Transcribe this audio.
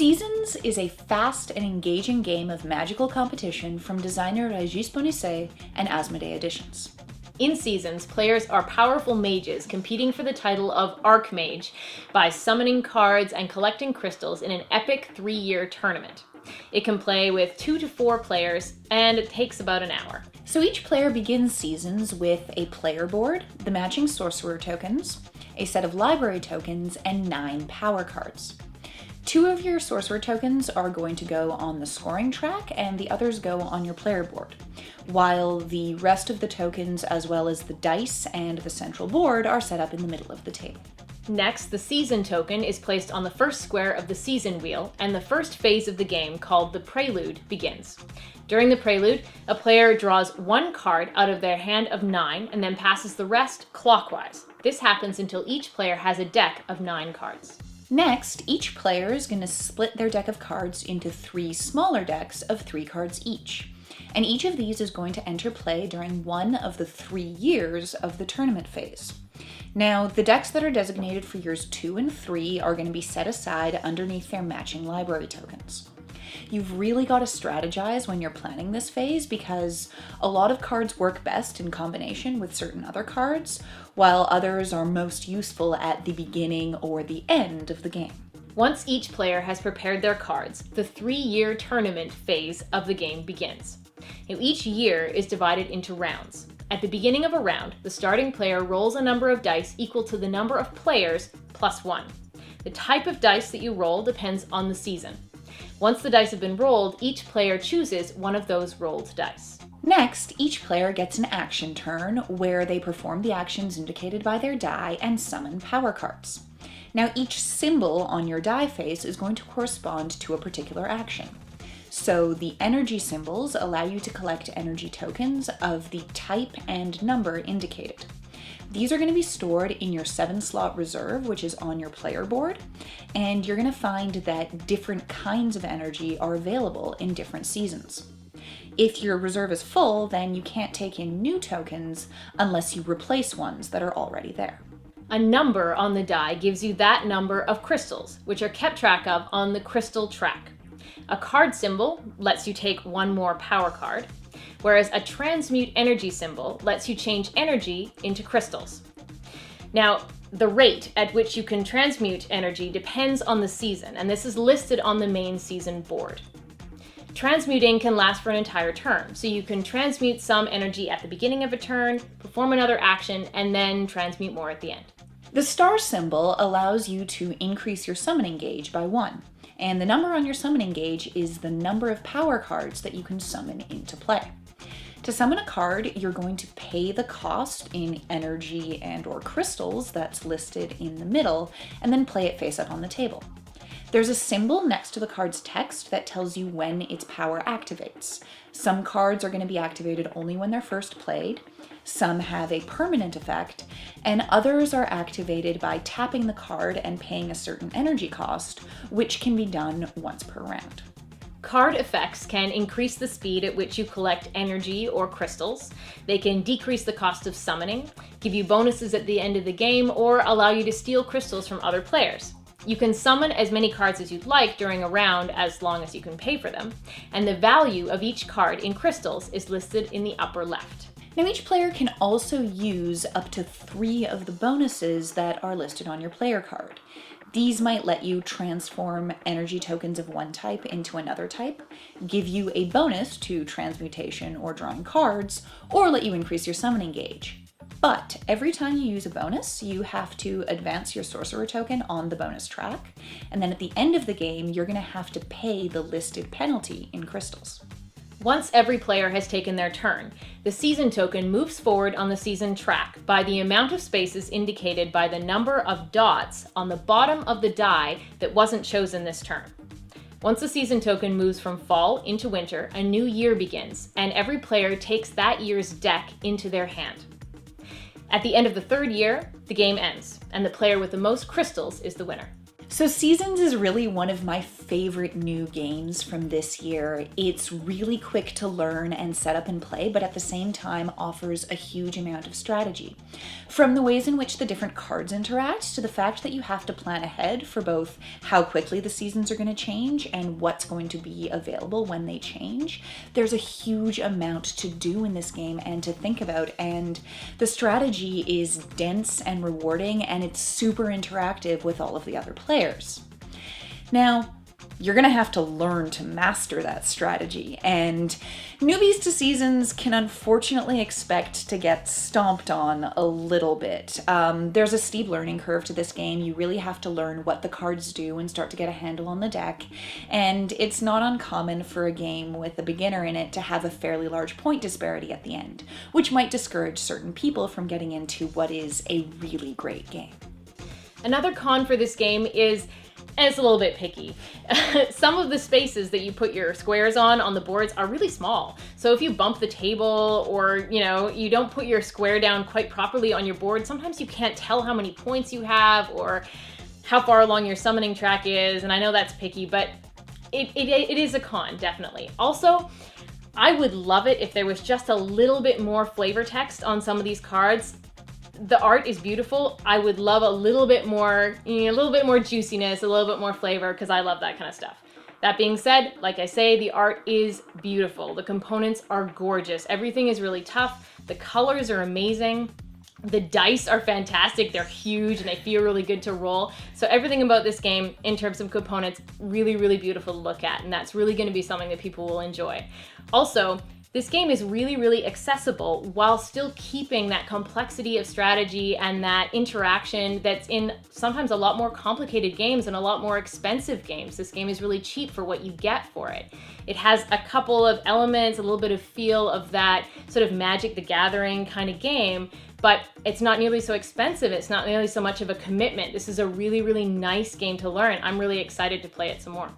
Seasons is a fast and engaging game of magical competition from designer Régis Bonisset and Asmodee Editions. In Seasons, players are powerful mages competing for the title of Archmage by summoning cards and collecting crystals in an epic 3-year tournament. It can play with 2 to 4 players, and it takes about an hour. So each player begins Seasons with a player board, the matching sorcerer tokens, a set of library tokens, and 9 power cards. 2 of your sorcerer tokens are going to go on the scoring track and the others go on your player board, while the rest of the tokens as well as the dice and the central board are set up in the middle of the table. Next, the season token is placed on the first square of the season wheel, and the first phase of the game, called the prelude, begins. During the prelude, a player draws 1 card out of their hand of 9 and then passes the rest clockwise. This happens until each player has a deck of 9 cards. Next, each player is going to split their deck of cards into 3 smaller decks of 3 cards each. And each of these is going to enter play during one of the 3 years of the tournament phase. Now, the decks that are designated for years 2 and 3 are going to be set aside underneath their matching library tokens. You've really got to strategize when you're planning this phase because a lot of cards work best in combination with certain other cards, while others are most useful at the beginning or the end of the game. Once each player has prepared their cards, the 3-year tournament phase of the game begins. Now, each year is divided into rounds. At the beginning of a round, the starting player rolls a number of dice equal to the number of players plus 1. The type of dice that you roll depends on the season. Once the dice have been rolled, each player chooses one of those rolled dice. Next, each player gets an action turn where they perform the actions indicated by their die and summon power cards. Now, each symbol on your die face is going to correspond to a particular action. So the energy symbols allow you to collect energy tokens of the type and number indicated. These are going to be stored in your 7-slot reserve, which is on your player board, and you're going to find that different kinds of energy are available in different seasons. If your reserve is full, then you can't take in new tokens unless you replace ones that are already there. A number on the die gives you that number of crystals, which are kept track of on the crystal track. A card symbol lets you take 1 more power card, whereas a transmute energy symbol lets you change energy into crystals. Now, the rate at which you can transmute energy depends on the season, and this is listed on the main season board. Transmuting can last for an entire turn, so you can transmute some energy at the beginning of a turn, perform another action, and then transmute more at the end. The star symbol allows you to increase your summoning gauge by 1, and the number on your summoning gauge is the number of power cards that you can summon into play. To summon a card, you're going to pay the cost in energy and or crystals that's listed in the middle, and then play it face up on the table. There's a symbol next to the card's text that tells you when its power activates. Some cards are going to be activated only when they're first played, some have a permanent effect, and others are activated by tapping the card and paying a certain energy cost, which can be done once per round. Card effects can increase the speed at which you collect energy or crystals. They can decrease the cost of summoning, give you bonuses at the end of the game, or allow you to steal crystals from other players. You can summon as many cards as you'd like during a round as long as you can pay for them, and the value of each card in crystals is listed in the upper left. Now, each player can also use up to 3 of the bonuses that are listed on your player card. These might let you transform energy tokens of one type into another type, give you a bonus to transmutation or drawing cards, or let you increase your summoning gauge. But every time you use a bonus, you have to advance your sorcerer token on the bonus track, and then at the end of the game, you're going to have to pay the listed penalty in crystals. Once every player has taken their turn, the season token moves forward on the season track by the amount of spaces indicated by the number of dots on the bottom of the die that wasn't chosen this turn. Once the season token moves from fall into winter, a new year begins, and every player takes that year's deck into their hand. At the end of the 3rd year, the game ends, and the player with the most crystals is the winner. So Seasons is really one of my favorite new games from this year. It's really quick to learn and set up and play, but at the same time offers a huge amount of strategy. From the ways in which the different cards interact to the fact that you have to plan ahead for both how quickly the seasons are going to change and what's going to be available when they change. There's a huge amount to do in this game and to think about, and the strategy is dense and rewarding, and it's super interactive with all of the other players. Now, you're gonna have to learn to master that strategy, and newbies to Seasons can unfortunately expect to get stomped on a little bit. There's a steep learning curve to this game. You really have to learn what the cards do and start to get a handle on the deck, and it's not uncommon for a game with a beginner in it to have a fairly large point disparity at the end, which might discourage certain people from getting into what is a really great game. Another con for this game is, and it's a little bit picky, some of the spaces that you put your squares on the boards are really small. So if you bump the table or, you don't put your square down quite properly on your board, sometimes you can't tell how many points you have or how far along your summoning track is. And I know that's picky, but it is a con, definitely. Also, I would love it if there was just a little bit more flavor text on some of these cards. The art is beautiful. I would love a little bit more juiciness, a little bit more flavor, because I love that kind of stuff. That being said, like I say, the art is beautiful. The components are gorgeous. Everything is really tough. The colors are amazing. The dice are fantastic. They're huge and they feel really good to roll. So everything about this game in terms of components, really, really beautiful to look at. And that's really going to be something that people will enjoy. Also, this game is really, really accessible while still keeping that complexity of strategy and that interaction that's in sometimes a lot more complicated games and a lot more expensive games. This game is really cheap for what you get for it. It has a couple of elements, a little bit of feel of that sort of Magic the Gathering kind of game, but it's not nearly so expensive. It's not nearly so much of a commitment. This is a really, really nice game to learn. I'm really excited to play it some more.